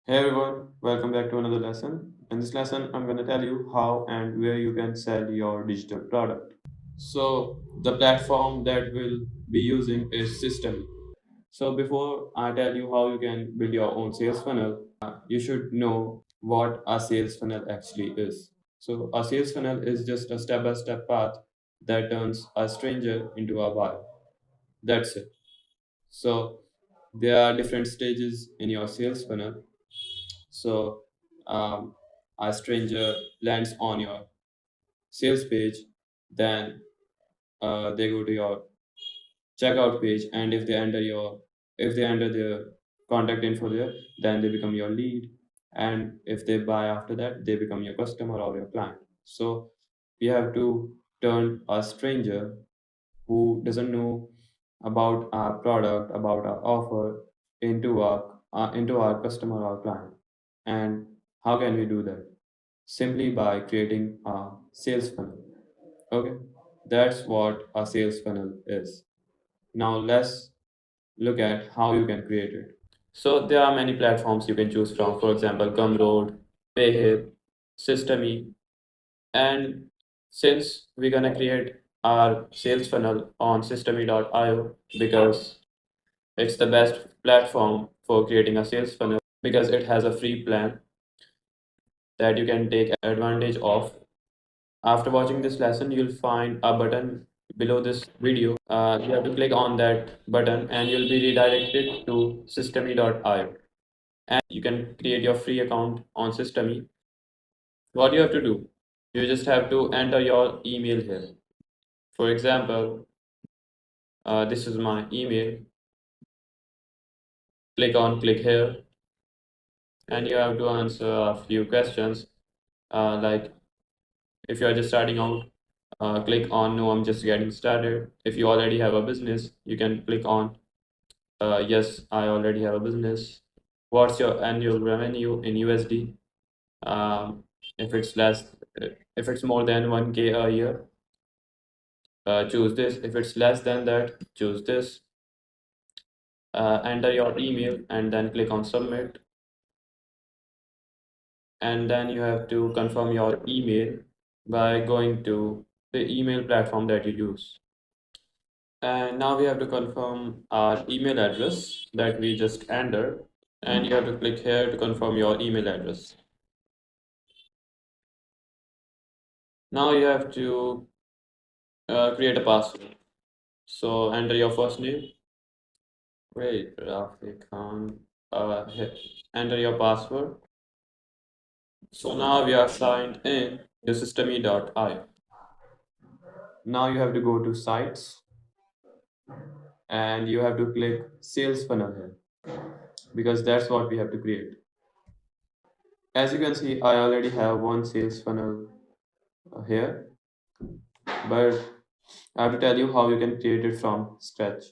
Hey everyone, welcome back to another lesson. In this lesson, I'm going to tell you how and where you can sell your digital product. So, the platform that we'll be using is System. So, before I tell you how you can build your own sales funnel, you should know what a sales funnel actually is. So, a sales funnel is just a step by step path that turns a stranger into a buyer. That's it. So, there are different stages in your sales funnel. So um, a stranger lands on your sales page, then they go to your checkout page, and if they enter their contact info there, then they become your lead. And if they buy after that, they become your customer or your client. So we have to turn a stranger who doesn't know about our product, about our offer, into our customer or client. And how can we do that? Simply by creating a sales funnel. Okay, that's what a sales funnel is. Now let's look at how you can create it. So there are many platforms you can choose from. For example, Gumroad, Payhip, Systemy, and since we're gonna create our sales funnel on Systemy.io because it's the best platform for creating a sales funnel because it has a free plan that you can take advantage of. After watching this lesson, you'll find a button below this video. You have to click on that button and you'll be redirected to systemy.io. And you can create your free account on Systemy. What you have to do, you just have to enter your email here. For example, this is my email. Click here, and you have to answer a few questions. Like if you are just starting out, click on no, I'm just getting started. If you already have a business, you can click on yes, I already have a business. What's your annual revenue in USD? If it's less, if it's more than 1K a year, choose this. If it's less than that, choose this. Enter your email and then click on submit. And then you have to confirm your email by going to the email platform that you use. And now we have to confirm our email address that we just entered. And you have to click here to confirm your email address. Now you have to create a password. So enter your first name. Wait, Rafiq Khan. Enter your password. So now we are signed in to systemy.io. Now you have to go to sites and you have to click sales funnel here because that's what we have to create. As you can see, I already have one sales funnel here, but I have to tell you how you can create it from scratch.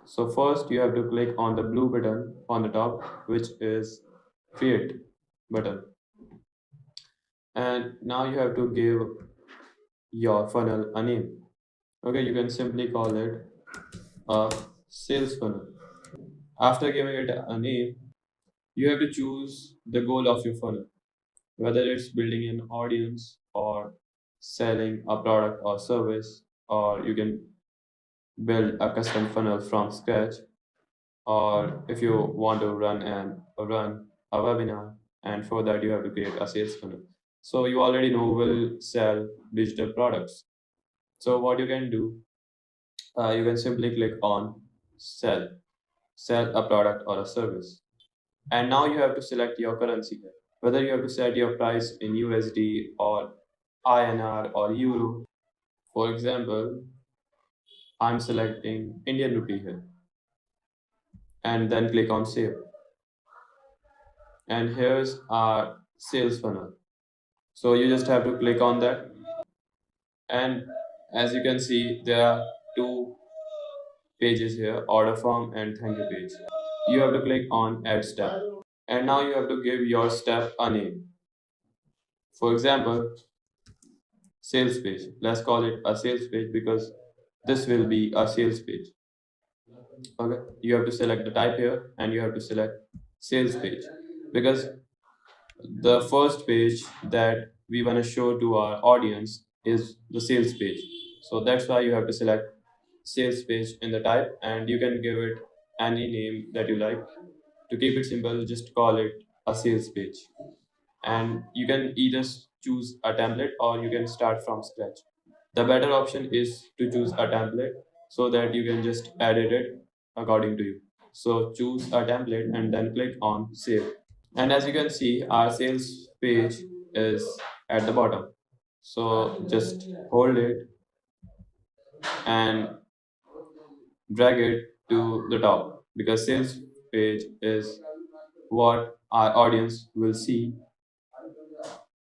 So first you have to click on the blue button on the top, which is create button. And now you have to give your funnel a name. Okay, you can simply call it a sales funnel. After giving it a name, you have to choose the goal of your funnel, whether it's building an audience or selling a product or service, or you can build a custom funnel from scratch, or if you want to run a webinar, and for that you have to create a sales funnel. So you already know will sell digital products. So what you can do, you can simply click on sell a product or a service. And now you have to select your currency here, whether you have to set your price in USD or INR or Euro. For example, I'm selecting Indian rupee here and then click on save. And here's our sales funnel. So you just have to click on that. And as you can see, there are two pages here, order form and thank you page. You have to click on add step. And now you have to give your step a name. For example, sales page. Let's call it a sales page because this will be a sales page. Okay, you have to select the type here and you have to select sales page. because the first page that we want to show to our audience is the sales page. So that's why you have to select sales page in the type, and you can give it any name that you like. To keep it simple, just call it a sales page. And you can either choose a template or you can start from scratch. The better option is to choose a template so that you can just edit it according to you. So choose a template and then click on save. And as you can see, our sales page is at the bottom. So just hold it and drag it to the top, because sales page is what our audience will see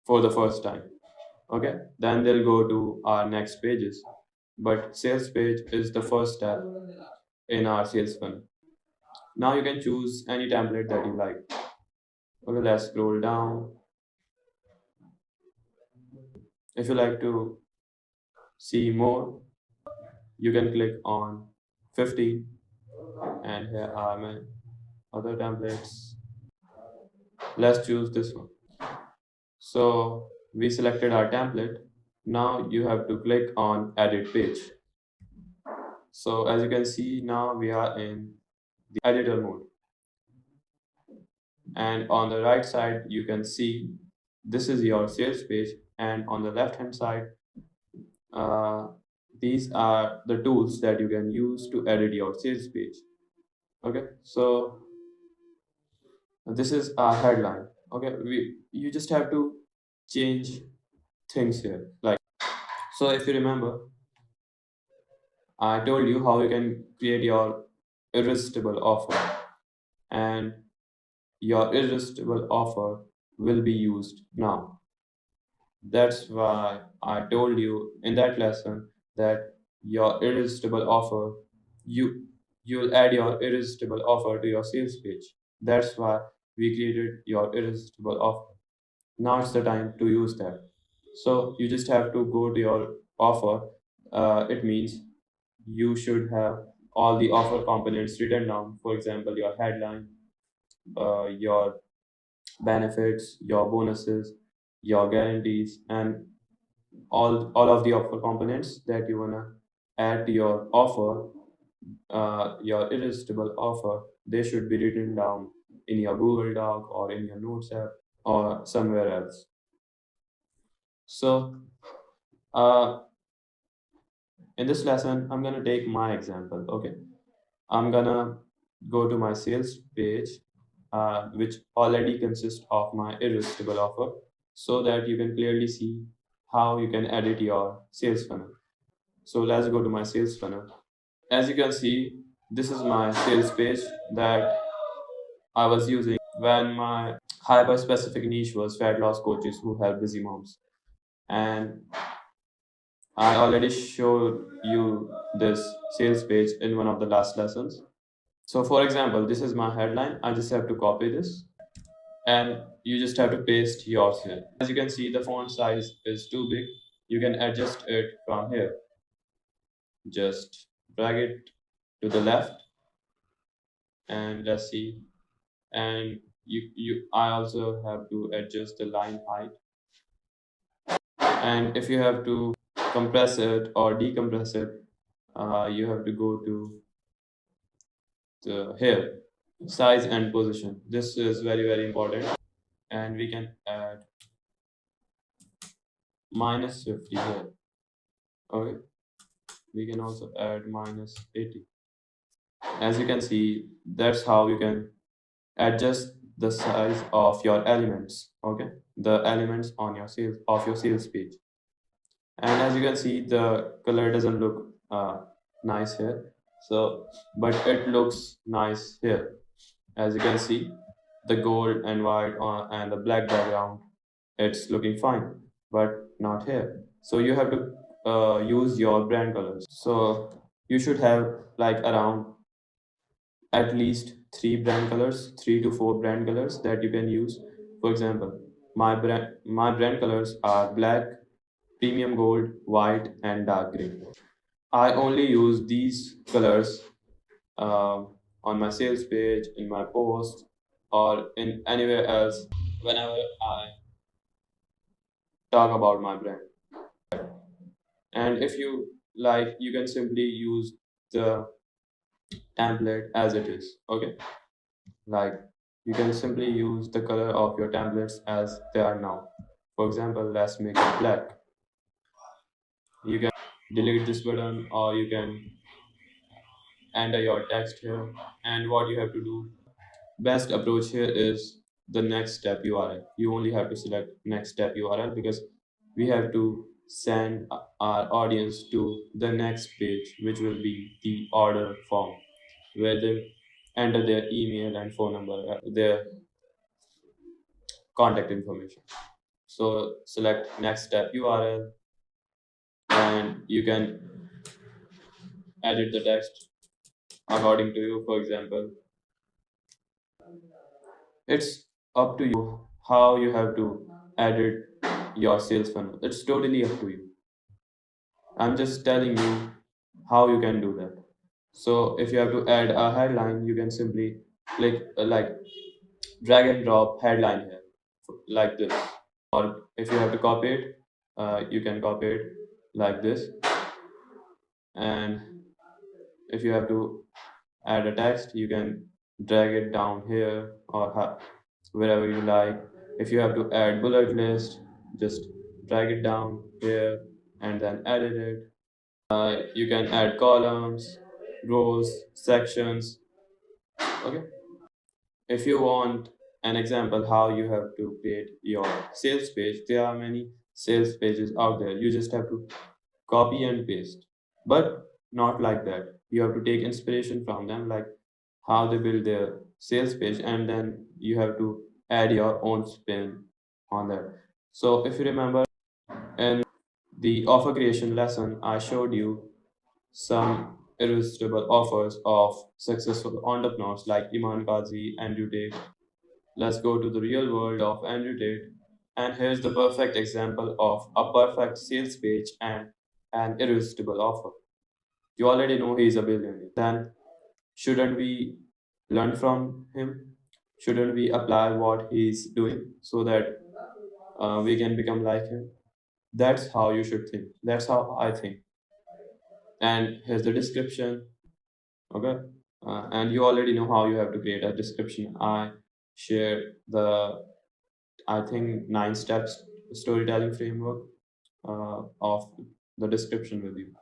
for the first time. Okay, then they'll go to our next pages. But sales page is the first step in our sales funnel. Now you can choose any template that you like. Okay, let's scroll down. If you like to see more, you can click on 15, and here are my other templates. Let's choose this one. So we selected our template. Now you have to click on edit page. So as you can see, now we are in the editor mode. And on the right side, you can see this is your sales page. And on the left hand side, uh, these are the tools that you can use to edit your sales page. Okay, so this is our headline. Okay, you just have to change things here. Like, so if you remember, I told you how you can create your irresistible offer, and your irresistible offer will be used now. That's why I told you in that lesson that your irresistible offer, you you'll add your irresistible offer to your sales page. That's why we created your irresistible offer. Now it's the time to use that. So you just have to go to your offer. It means you should have all the offer components written down. For example, your headline, your benefits, your bonuses, your guarantees, and all of the offer components that you wanna add to your offer, your irresistible offer. They should be written down in your Google Doc or in your Notes app or somewhere else. So uh, in this lesson, I'm gonna take my example. Okay, I'm gonna go to my sales page, which already consists of my irresistible offer, so that you can clearly see how you can edit your sales funnel. So let's go to my sales funnel. As you can see, this is my sales page that I was using when my hyper specific niche was fat loss coaches who help busy moms. And I already showed you this sales page in one of the last lessons. So for example, this is my headline. I just have to copy this and you just have to paste yours here. As you can see, the font size is too big. You can adjust it from here. Just drag it to the left and let's see. And I also have to adjust the line height. And if you have to compress it or decompress it, you have to go to the here, size and position. This is very important, and we can add -50 here. Okay, we can also add -80. As you can see, that's how you can adjust the size of your elements. Okay, the elements on your sales page. And as you can see, the color doesn't look nice here, so but it looks nice here. As you can see, the gold and white and the black background, it's looking fine, but not here. So you have to use your brand colors. So you should have like around at least three to four brand colors that you can use. For example, my brand colors are black, premium gold, white, and dark gray. I only use these colors on my sales page, in my post, or in anywhere else whenever I talk about my brand. And if you like, you can simply use the template as it is. Okay, like you can simply use the color of your templates as they are now. For example, let's make it black. You can delete this button, or you can enter your text here. And what you have to do, best approach here is the next step URL. You only have to select next step URL because we have to send our audience to the next page, which will be the order form, where they enter their email and phone number, their contact information. So select next step URL, and you can edit the text according to you. For example, it's up to you how you have to edit your sales funnel. It's totally up to you. I'm just telling you how you can do that. So if you have to add a headline, you can simply click like drag and drop headline here like this. Or if you have to copy it, you can copy it like this. And if you have to add a text, you can drag it down here or wherever you like. If you have to add bullet list, just drag it down here and then edit it. You can add columns, rows, sections. Okay. If you want an example how you have to create your sales page, there are many sales pages out there. You just have to copy and paste, but not like that. You have to take inspiration from them, like how they build their sales page, and then you have to add your own spin on that. So if you remember in the offer creation lesson, I showed you some irresistible offers of successful entrepreneurs like Iman Kazi, Andrew Tate. Let's go to the real world of Andrew Tate. And here's the perfect example of a perfect sales page and an irresistible offer. You already know he's a billionaire. Then, shouldn't we learn from him? Shouldn't we apply what he's doing so that we can become like him? That's how you should think. That's how I think. And here's the description. Okay. And you already know how you have to create a description. I share the, I think, 9 steps storytelling framework of the description with you.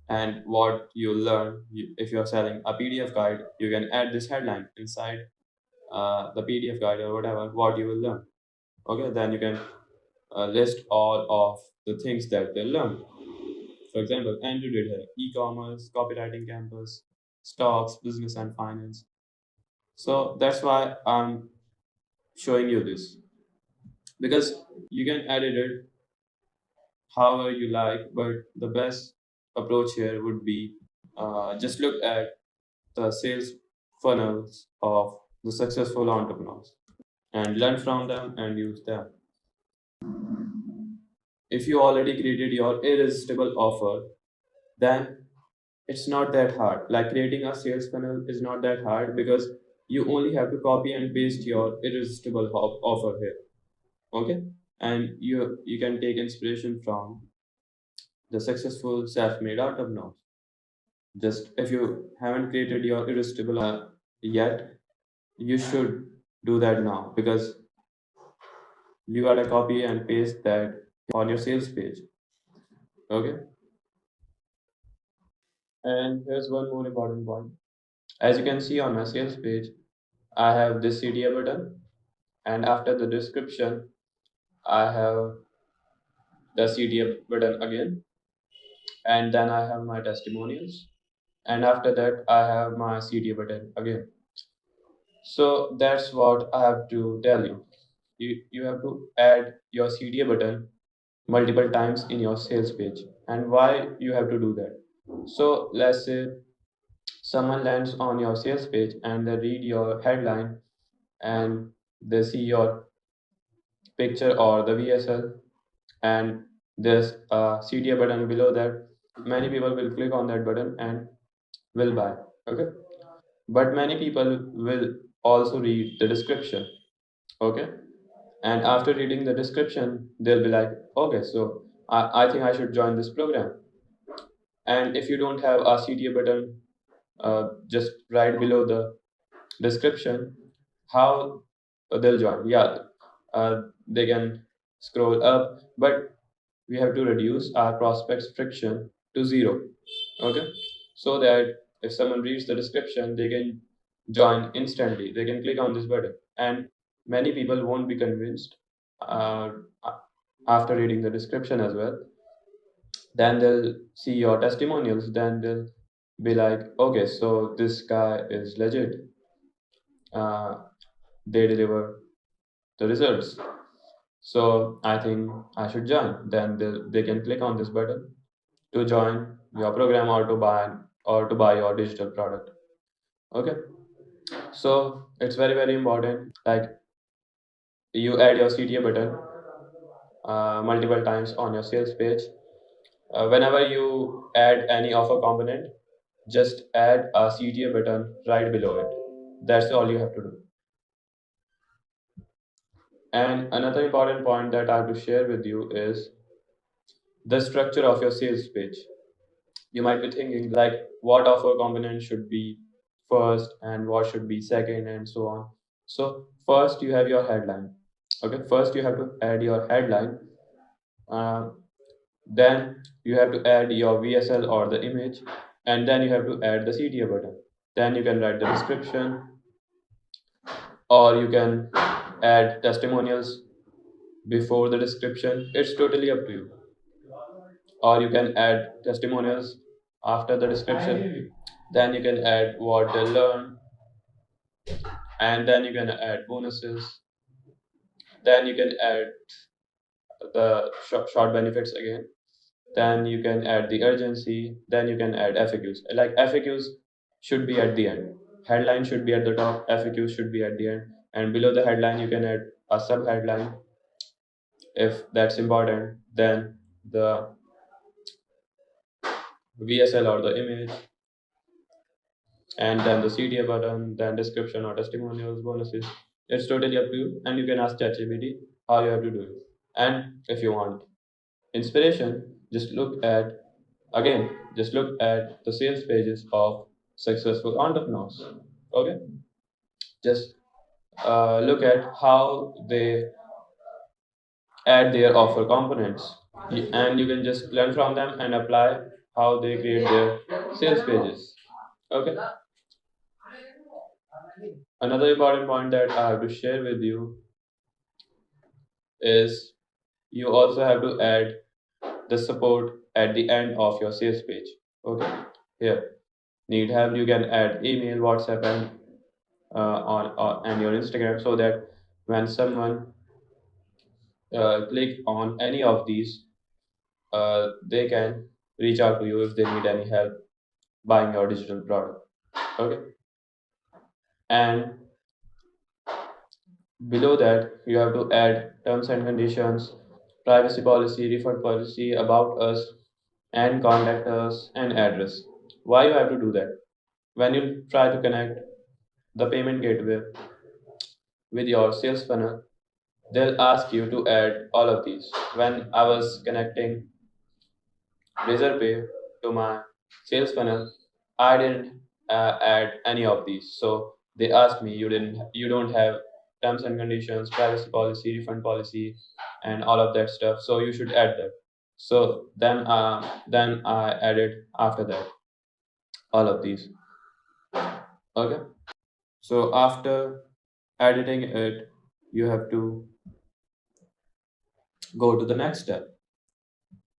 And what you learn, if you're selling a PDF guide, you can add this headline inside the PDF guide or whatever, what you will learn. Okay, then you can list all of the things that they learn. For example, Andrew did here e-commerce, copywriting campus, stocks, business and finance. So that's why I'm showing you this, because you can edit it however you like, but the best approach here would be just look at the sales funnels of the successful entrepreneurs and learn from them and use them. If you already created your irresistible offer, then it's not that hard. Like creating a sales funnel is not that hard because you only have to copy and paste your irresistible offer here. Okay, and you can take inspiration from the successful self-made entrepreneurs. Just if you haven't created your irresistible yet, you should do that now because you gotta copy and paste that on your sales page. Okay, and here's one more important point. As you can see on my sales page, I have this CTA button, and after the description, I have the CTA button again, and then I have my testimonials, and after that, I have my CTA button again. So that's what I have to tell you. You have to add your CTA button multiple times in your sales page. And why you have to do that? So let's say someone lands on your sales page and they read your headline and they see your picture or the VSL, and there's a CTA button below that. Many people will click on that button and will buy. Okay. but many people will also read the description. Okay, and after reading the description they'll be like, okay, so I think I should join this program. And if you don't have a CTA button just right below the description, how they'll join? Yeah, they can scroll up, but we have to reduce our prospects friction to zero. Okay, so that if someone reads the description they can join instantly, they can click on this button. And many people won't be convinced uh, after reading the description as well. Then they'll see your testimonials, then they'll be like, okay, so this guy is legit, uh, they deliver the results, so I think I should join. Then they can click on this button to join your program, or to buy your digital product. Okay, so it's very very important, like you add your CTA button multiple times on your sales page. Whenever you add any offer component, just add a CTA button right below it. That's all you have to do. And another important point that I have to share with you is the structure of your sales page. You might be thinking like what offer component should be first and what should be second and so on. So first you have your headline. Okay, first you have to add your headline. Uh, then you have to add your VSL or the image, and then you have to add the CTA button. Then you can write the description, or you can add testimonials before the description. It's totally up to you. Or you can add testimonials after the description. Then you can add what they learn, and then you can add bonuses. Then you can add the short benefits again. Then you can add the urgency. Then you can add FAQs. Like FAQs should be at the end. Headline should be at the top. FAQs should be at the end. And below the headline, you can add a sub headline if that's important. Then the VSL or the image, and then the CTA button, then description or testimonials, bonuses. It's totally up to you, and you can ask ChatGPT how you have to do it. And if you want inspiration, just look at the sales pages of successful entrepreneurs. Okay, just look at how they add their offer components, and you can just learn from them and apply how they create their sales pages. Okay. Another important point that I have to share with you is you also have to add the support at the end of your sales page. Okay, here need help, you can add email, WhatsApp, and on and your Instagram, so that when someone click on any of these, they can reach out to you if they need any help buying your digital product. Okay, and below that, you have to add terms and conditions, privacy policy, refund policy, about us, and contact us, and address. Why you have to do that? When you try to connect the payment gateway with your sales funnel, they'll ask you to add all of these. When I was connecting Razorpay to my sales funnel, I didn't add any of these. So they asked me, you don't have terms and conditions, privacy policy, refund policy, and all of that stuff. So you should add that. So then I added after that all of these. Okay. So after editing it, you have to go to the next step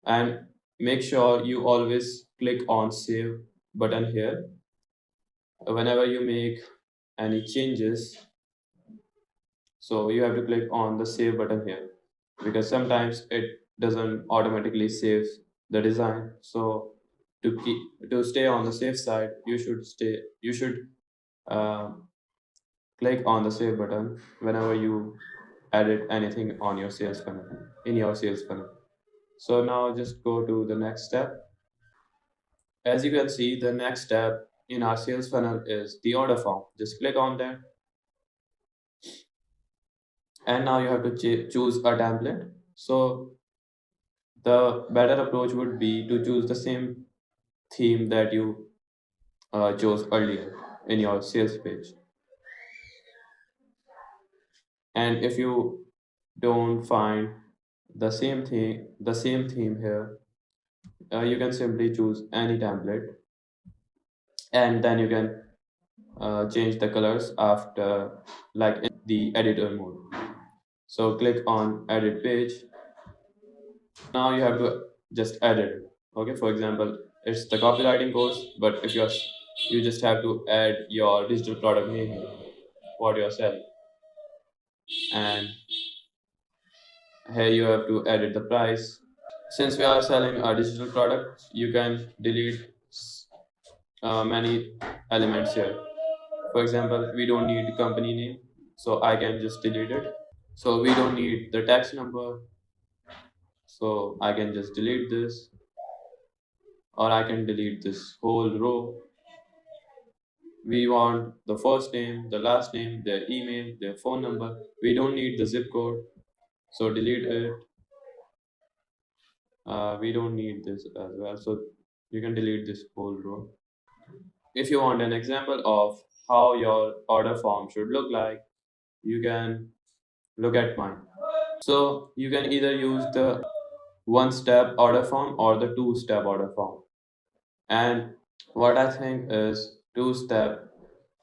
and make sure you always click on save button here whenever you make any changes. So you have to click on the save button here, because sometimes it doesn't automatically save the design. So to stay on the safe side, you should uh, click on the save button whenever you edit anything on your sales funnel, in your sales funnel. So now just go to the next step. As you can see, the next step in our sales funnel is the order form. Just click on that, and now you have to choose a template. So the better approach would be to choose the same theme that you chose earlier in your sales page. And if you don't find the same theme here, you can simply choose any template, and then you can change the colors after, like in the editor mode. So click on edit page. Now you have to just edit it. Okay, for example, it's the copywriting course, but if you just have to add your digital product name here, what you're selling, and here you have to edit the price. Since we are selling a digital product, you can delete many elements here. For example, we don't need company name, so I can just delete it. So we don't need the tax number, so I can just delete this, or I can delete this whole row. We want the first name, the last name, their email, their phone number. We don't need the zip code, so delete it. We don't need this as well, so you can delete this whole row. If you want an example of how your order form should look like, you can look at mine. So you can either use the one-step order form or the two-step order form. And what I think is two-step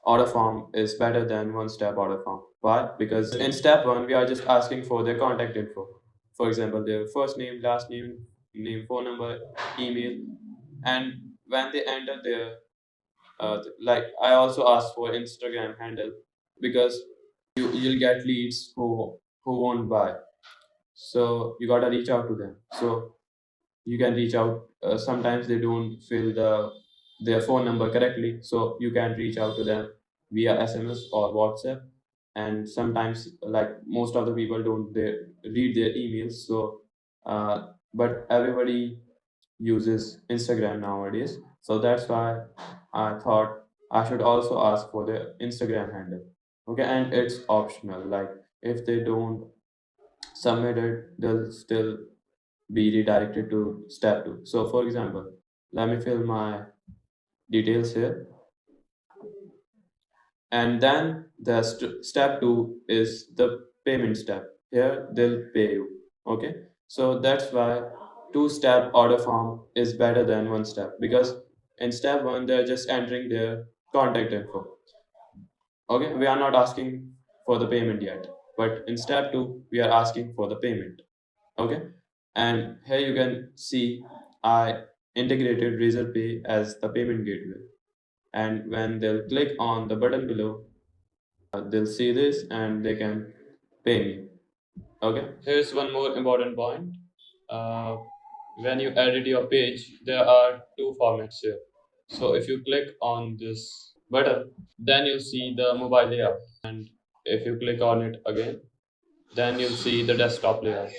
order form is better than one-step order form. Why? Because in step one, we are just asking for their contact info. For example, their first name, last name, phone number, email, and when they enter their like I also ask for Instagram handle, because you'll get leads who won't buy. So you gotta reach out to them. So you can reach out. Sometimes they don't fill their phone number correctly, so you can reach out to them via SMS or WhatsApp. And sometimes, like most of the people don't read their emails, so but everybody uses Instagram nowadays. So that's why I thought I should also ask for the Instagram handle. Okay, and it's optional. Like if they don't submit it, they'll still be redirected to step two. So for example, let me fill my details here. And then the step two is the payment step. Here they'll pay you. Okay. So that's why two-step order form is better than one step, because in step one they're just entering their contact info. Okay, we are not asking for the payment yet, but in step two we are asking for the payment. Okay, and here you can see I integrated Razor Pay as the payment gateway, and when they'll click on the button below, they'll see this and they can pay me. Okay, here's one more important point. uh, when you edit your page, there are two formats here. So if you click on this button, then you'll see the mobile layout, and if you click on it again, then you'll see the desktop layout.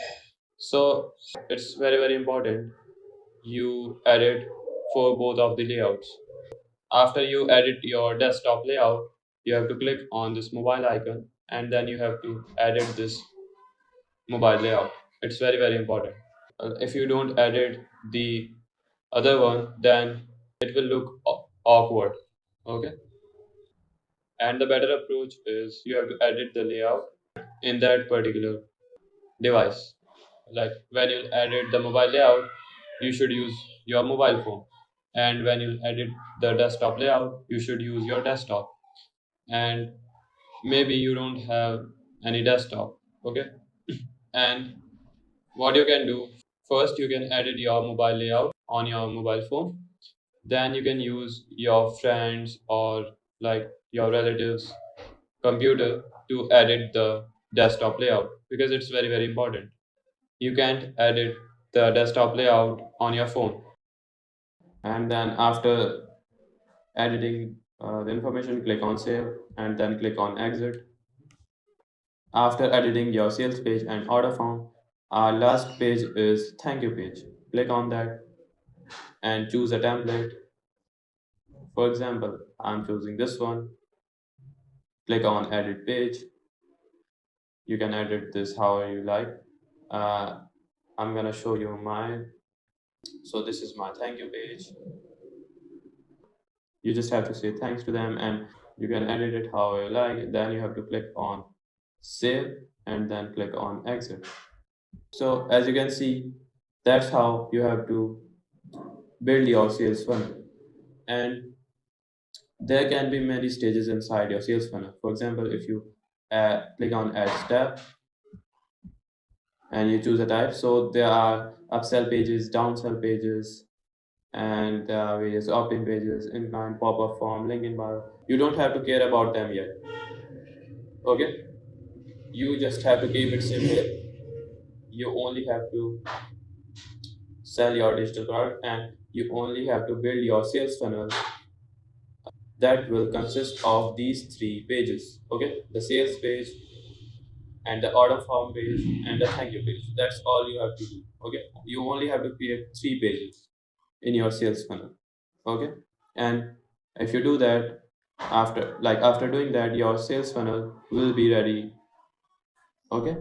So it's very important you edit for both of the layouts. After you edit your desktop layout, you have to click on this mobile icon, and then you have to edit this mobile layout. It's very important. If you don't edit the other one, then it will look awkward. Okay, and the better approach is you have to edit the layout in that particular device. Like when you edit the mobile layout, you should use your mobile phone, and when you edit the desktop layout, you should use your desktop. And maybe you don't have any desktop. Okay, and what you can do, first you can edit your mobile layout on your mobile phone, then you can use your friends or like your relatives computer to edit the desktop layout, because it's very important. You can't edit the desktop layout on your phone. And then after editing the information, click on save and then click on exit. After editing your sales page and order form, our last page is thank you page. Click on that and choose a template. For example, I'm choosing this one. Click on edit page. You can edit this however you like. Uh, I'm gonna show you mine. So this is my thank you page. You just have to say thanks to them and you can edit it however you like. Then you have to click on save and then click on exit. So as you can see, that's how you have to build your sales funnel. And there can be many stages inside your sales funnel. For example, if you click on add step and you choose a type, so there are upsell pages, downsell pages, and there are various opt-in pages, incline, pop-up form, link in bio. You don't have to care about them yet. Okay, you just have to keep it simple. You only have to sell your digital product and you only have to build your sales funnel that will consist of these three pages. Okay, the sales page and the order form page and the thank you page. That's all you have to do. Okay, you only have to create three pages in your sales funnel. Okay, and if you do that, after doing that, your sales funnel will be ready. Okay,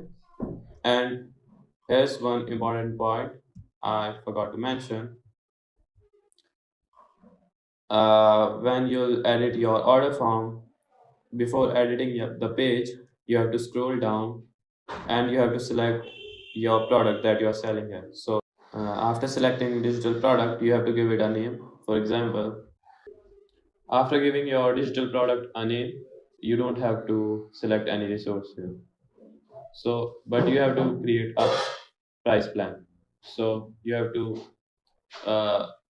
and here's one important point I forgot to mention. When you'll edit your order form, before editing the page, you have to scroll down and you have to select your product that you are selling here. So after selecting digital product, you have to give it a name. For example, after giving your digital product a name, you don't have to select any resource here. So, but you have to create a price plan. So you have to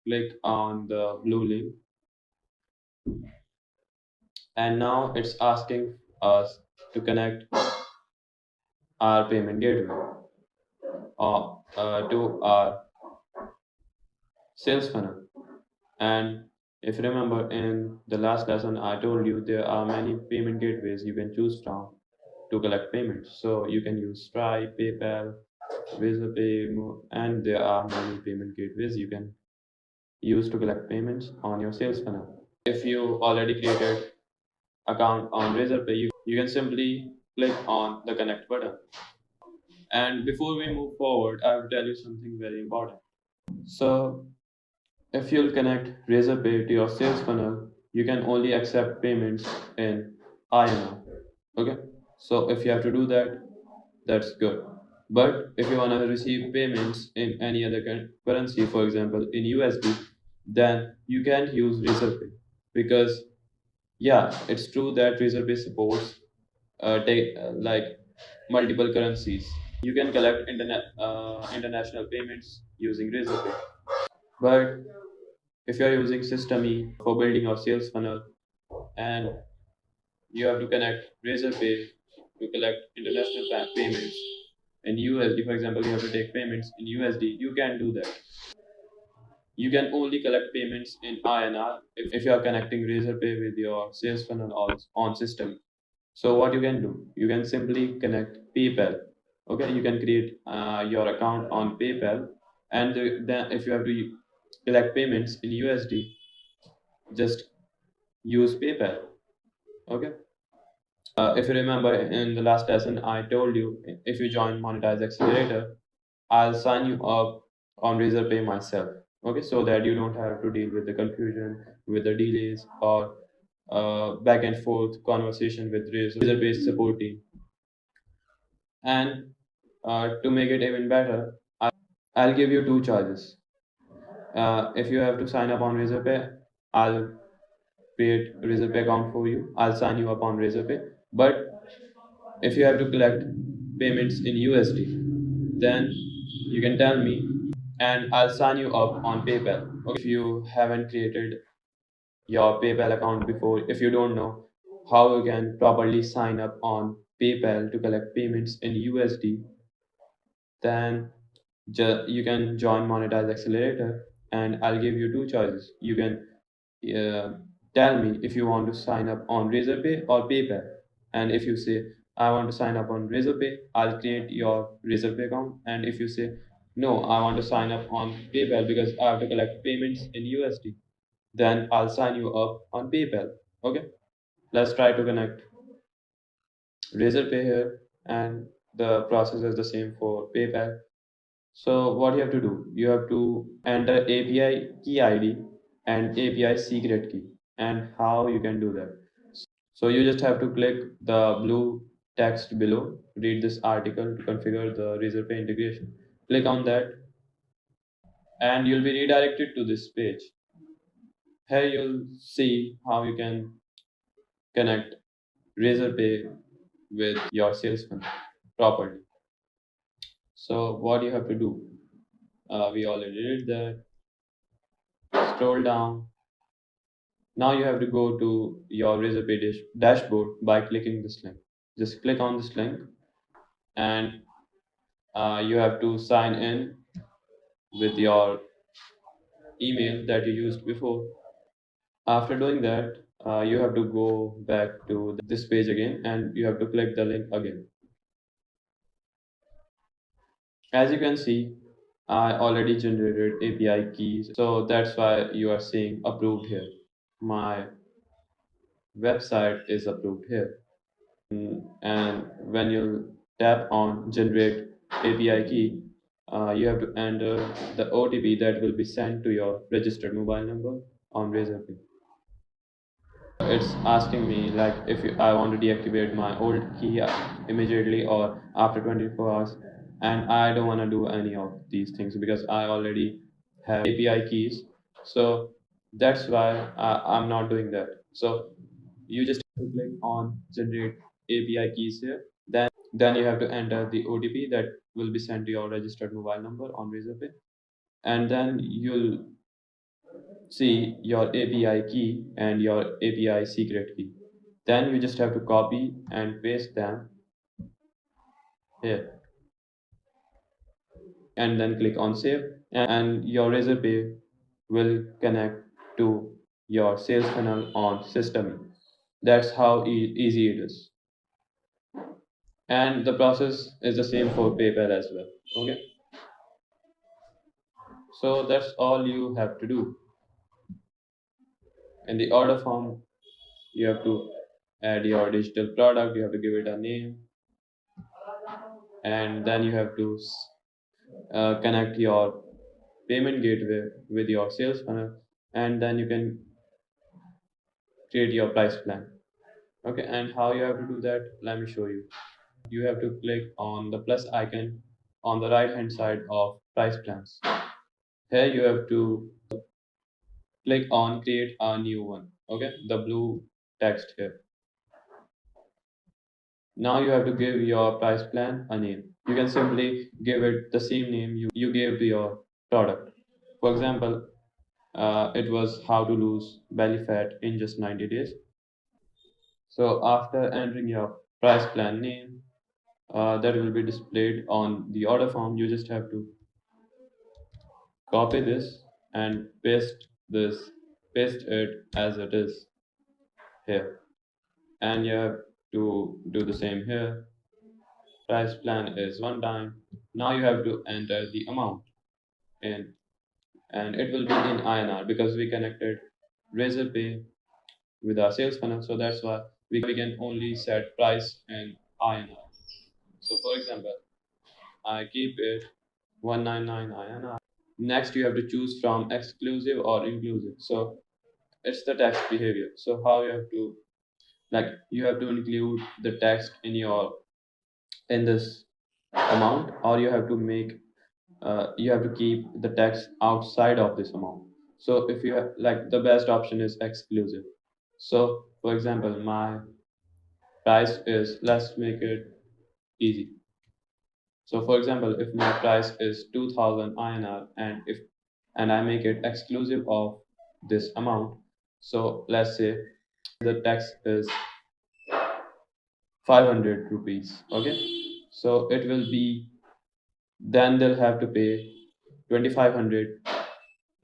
click on the blue link, and now it's asking us to connect our payment gateway to our sales funnel. And if you remember in the last lesson, I told you there are many payment gateways you can choose from to collect payments. So you can use Stripe, PayPal, Razorpay, and there are many payment gateways you can use to collect payments on your sales funnel. If you already created account on Razorpay, you can simply click on the connect button. And before we move forward, I will tell you something very important. So if you'll connect Razorpay to your sales funnel, you can only accept payments in INR. Okay, so if you have to do that, that's good. But if you want to receive payments in any other currency, for example in USD, then you can't use Razorpay because yeah, it's true that Razorpay supports take like multiple currencies. You can collect international payments using Razorpay. But if you are using System E for building your sales funnel and you have to connect Razorpay to collect international payments in USD, for example, you have to take payments in USD, you can do that. You can only collect payments in INR if you are connecting Razorpay with your sales funnel on system. So what you can do, you can simply connect PayPal. Okay, you can create your account on PayPal, and then if you have to collect payments in USD, just use PayPal. Okay. If you remember in the last lesson, I told you if you join Monetize Accelerator, I'll sign you up on Razorpay myself. Okay, so that you don't have to deal with the confusion, with the delays, or back and forth conversation with Razorpay support team. And to make it even better, I'll give you two charges. If you have to sign up on Razorpay, I'll create a Razorpay account for you. I'll sign you up on Razorpay. But if you have to collect payments in USD, then you can tell me and I'll sign you up on PayPal. Okay, if you haven't created your PayPal account before, if you don't know how you can properly sign up on PayPal to collect payments in USD, then you can join Monetize Accelerator and I'll give you two choices. You can tell me if you want to sign up on Razorpay or PayPal. And if you say, I want to sign up on Razorpay, I'll create your Razorpay account. And if you say, no, I want to sign up on PayPal because I have to collect payments in USD, Then I'll sign you up on PayPal. Okay, let's try to connect Razorpay here, and the process is the same for PayPal. So what you have to do, you have to enter API key ID and API secret key, and how you can do that. So you just have to click the blue text below, read this article to configure the Razorpay integration. Click on that, and you'll be redirected to this page. Here you'll see how you can connect Razorpay with your sales funnel properly. So what you have to do, we already did that. Scroll down. Now you have to go to your Razorpay dashboard by clicking this link. Just click on this link, and you have to sign in with your email that you used before. After doing that, you have to go back to this page again, and you have to click the link again. As you can see, I already generated API keys, so that's why you are seeing approved here. My website is approved here. And when you tap on generate API key, you have to enter the OTP that will be sent to your registered mobile number on Razorpay. It's asking me like if I want to deactivate my old key immediately or after 24 hours, and I don't want to do any of these things because I already have API keys. So that's why I'm not doing that. So you just have to click on generate API keys here. Then you have to enter the OTP that will be sent to your registered mobile number on Razorpay, and then you'll see your API key and your API secret key. Then you just have to copy and paste them here, and then click on save, and your Razorpay will connect to your sales funnel on system. That's how easy it is. And the process is the same for PayPal as well. Okay, so that's all you have to do. In the order form, you have to add your digital product, you have to give it a name, and then you have to connect your payment gateway with your sales funnel, and then you can create your price plan. Okay, and how you have to do that, let me show you. You have to click on the plus icon on the right hand side of price plans. Here you have to click on create a new one. Okay, the blue text here. Now you have to give your price plan a name. You can simply give it the same name you gave to your product. For example, it was how to lose belly fat in just 90 days. So after entering your price plan name, that will be displayed on the order form. You just have to copy this and paste it as it is here. And you have to do the same here. Price plan is one time. Now you have to enter the amount in, and it will be in INR because we connected Razorpay with our sales funnel. So that's why we can only set price in INR. So for example, I keep it 199 INR. Next, you have to choose from exclusive or inclusive. So it's the text behavior. So how you have to you have to include the text in this amount, or you have to you have to keep the text outside of this amount. So if you have the best option is exclusive. So for example, my price is, let's make it easy. So for example, if my price is 2000 INR, and I make it exclusive of this amount, so let's say the tax is 500 rupees. Okay, so it will be, then they'll have to pay 2500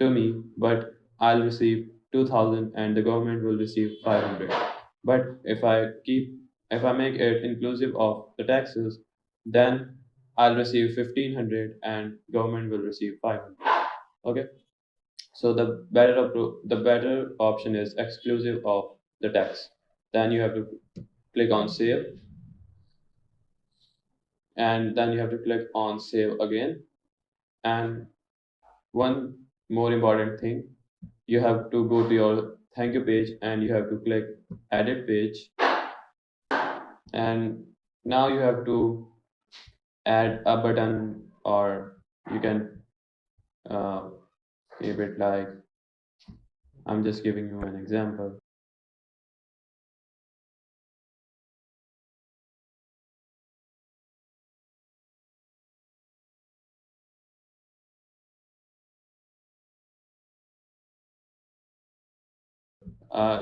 to me, but I'll receive 2000 and the government will receive 500. But if I make it inclusive of the taxes, then I'll receive 1500 and government will receive 500. Okay, So the better option is exclusive of the text. Then you have to click on save, and then you have to click on save again. And one more important thing, you have to go to your thank you page and you have to click edit page, and now you have to add a button, or you can uh, keep it like, I'm just giving you an example.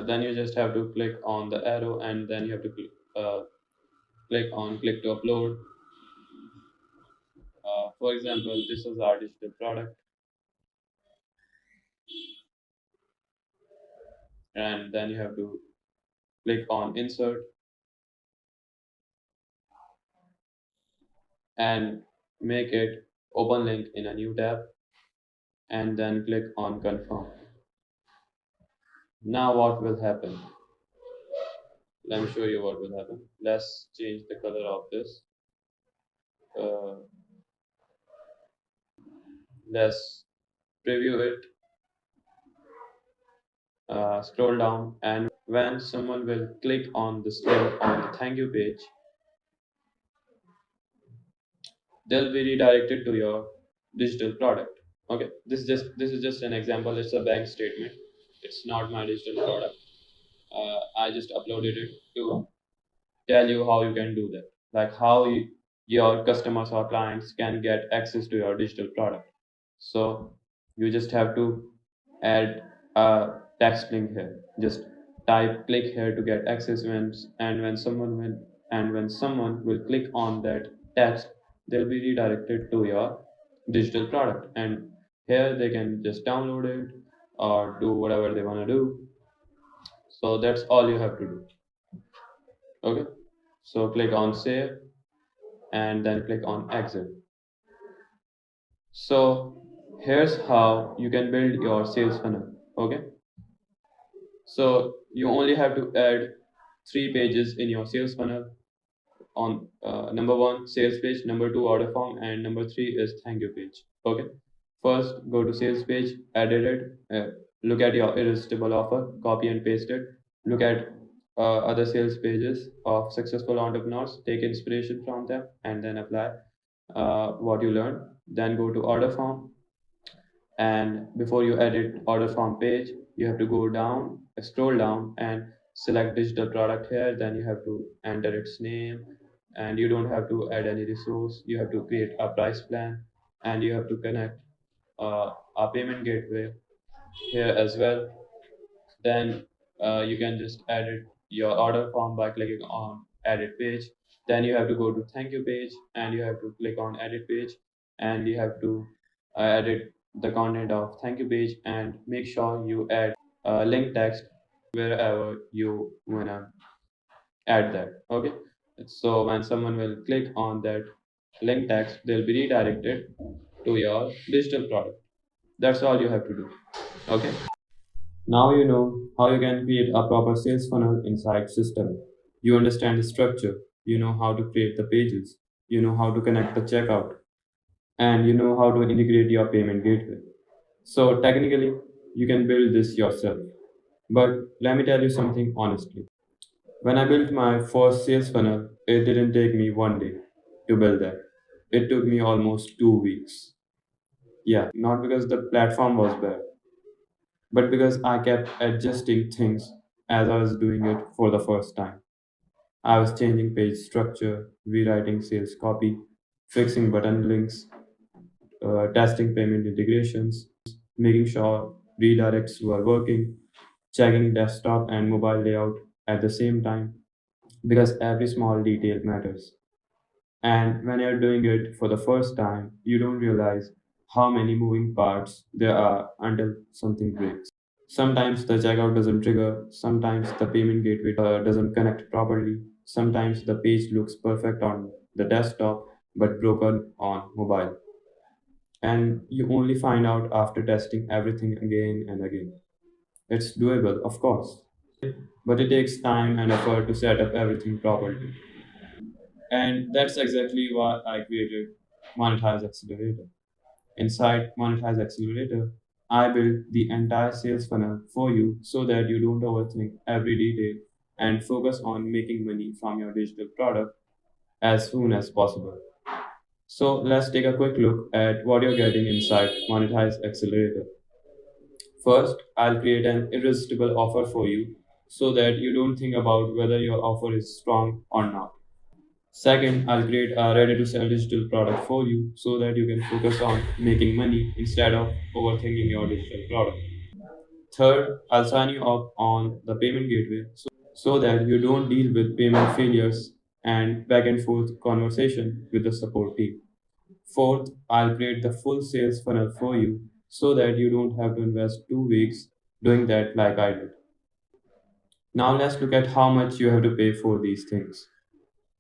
Then you just have to click on the arrow, and then you have to click to upload. For example, this is our digital product, and then you have to click on insert and make it open link in a new tab, and then click on confirm. Now what will happen? Let me show you what will happen. Let's change the color of this. Uh, let's preview it. Scroll down, and when someone will click on this link on the thank you page, they'll be redirected to your digital product. Okay, this is just an example. It's a bank statement. It's not my digital product. I just uploaded it to tell you how you can do that, like how your customers or clients can get access to your digital product. So you just have to add a text link here. Just type click here to get access, when someone will click on that text, they'll be redirected to your digital product, and here they can just download it or do whatever they want to do. So that's all you have to do. Okay, so click on save and then click on exit. So here's how you can build your sales funnel. Okay, so you only have to add three pages in your sales funnel. On number one, sales page; number two, order form; and number three is thank you page. Okay, first go to sales page, edit it, look at your irresistible offer, copy and paste it. Look at other sales pages of successful entrepreneurs, take inspiration from them, and then apply what you learned. Then go to order form, and before you edit order form page, you have to go down, scroll down, and select digital product here. Then you have to enter its name, and you don't have to add any resource. You have to create a price plan, and you have to connect a payment gateway here as well. Then you can just edit your order form by clicking on edit page. Then you have to go to thank you page, and you have to click on edit page, and you have to edit the content of thank you page, and make sure you add link text wherever you wanna add that. Okay, so when someone will click on that link text, they'll be redirected to your digital product. That's all you have to do. Okay, now you know how you can create a proper sales funnel inside system. You understand the structure, you know how to create the pages, you know how to connect the checkout, and you know how to integrate your payment gateway. So technically, you can build this yourself. But let me tell you something honestly. When I built my first sales funnel, it didn't take me one day to build that. It took me almost 2 weeks. Yeah, not because the platform was bad, but because I kept adjusting things as I was doing it for the first time. I was changing page structure, rewriting sales copy, fixing button links, testing payment integrations, making sure redirects were working, checking desktop and mobile layout at the same time, because every small detail matters. And when you're doing it for the first time, you don't realize how many moving parts there are until something breaks. Sometimes the checkout doesn't trigger, sometimes the payment gateway doesn't connect properly, sometimes the page looks perfect on the desktop but broken on mobile. and you only find out after testing everything again and again. It's doable, of course, but it takes time and effort to set up everything properly. And that's exactly why I created Monetize Accelerator. Inside Monetize Accelerator, I built the entire sales funnel for you so that you don't overthink every detail and focus on making money from your digital product as soon as possible. So let's take a quick look at what you're getting inside Monetize Accelerator. First, I'll create an irresistible offer for you so that you don't think about whether your offer is strong or not. Second, I'll create a ready to sell digital product for you so that you can focus on making money instead of overthinking your digital product. Third, I'll sign you up on the payment gateway so that you don't deal with payment failures and back and forth conversation with the support team. Fourth, I'll create the full sales funnel for you so that you don't have to invest 2 weeks doing that like I did. Now let's look at how much you have to pay for these things.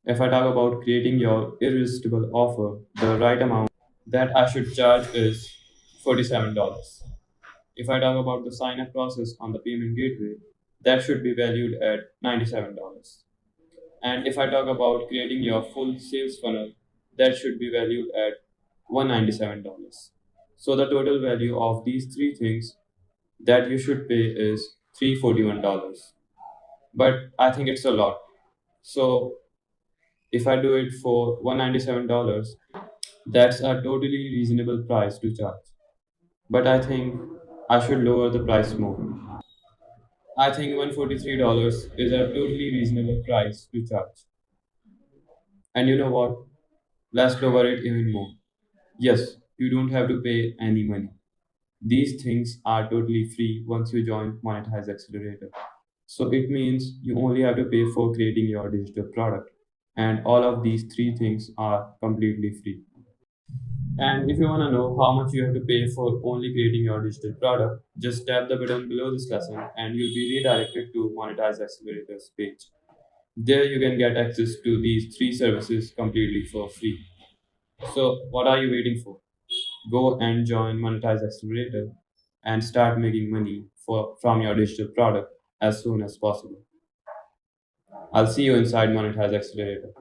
If I talk about creating your irresistible offer, the right amount that I should charge is $47. If I talk about the sign up process on the payment gateway, that should be valued at $97. And if I talk about creating your full sales funnel, that should be valued at $197. So the total value of these three things that you should pay is $341. But I think it's a lot. So if I do it for $197, that's a totally reasonable price to charge. But I think I should lower the price more. I think $143 is a totally reasonable price to charge. And you know what? Let's lower it even more. Yes, you don't have to pay any money. These things are totally free once you join Monetize Accelerator. So it means you only have to pay for creating your digital product. And all of these three things are completely free. And if you want to know how much you have to pay for only creating your digital product, just tap the button below this lesson and you'll be redirected to Monetize Accelerator's page. There you can get access to these three services completely for free. So what are you waiting for? Go and join Monetize Accelerator and start making money from your digital product as soon as possible. I'll see you inside Monetize Accelerator.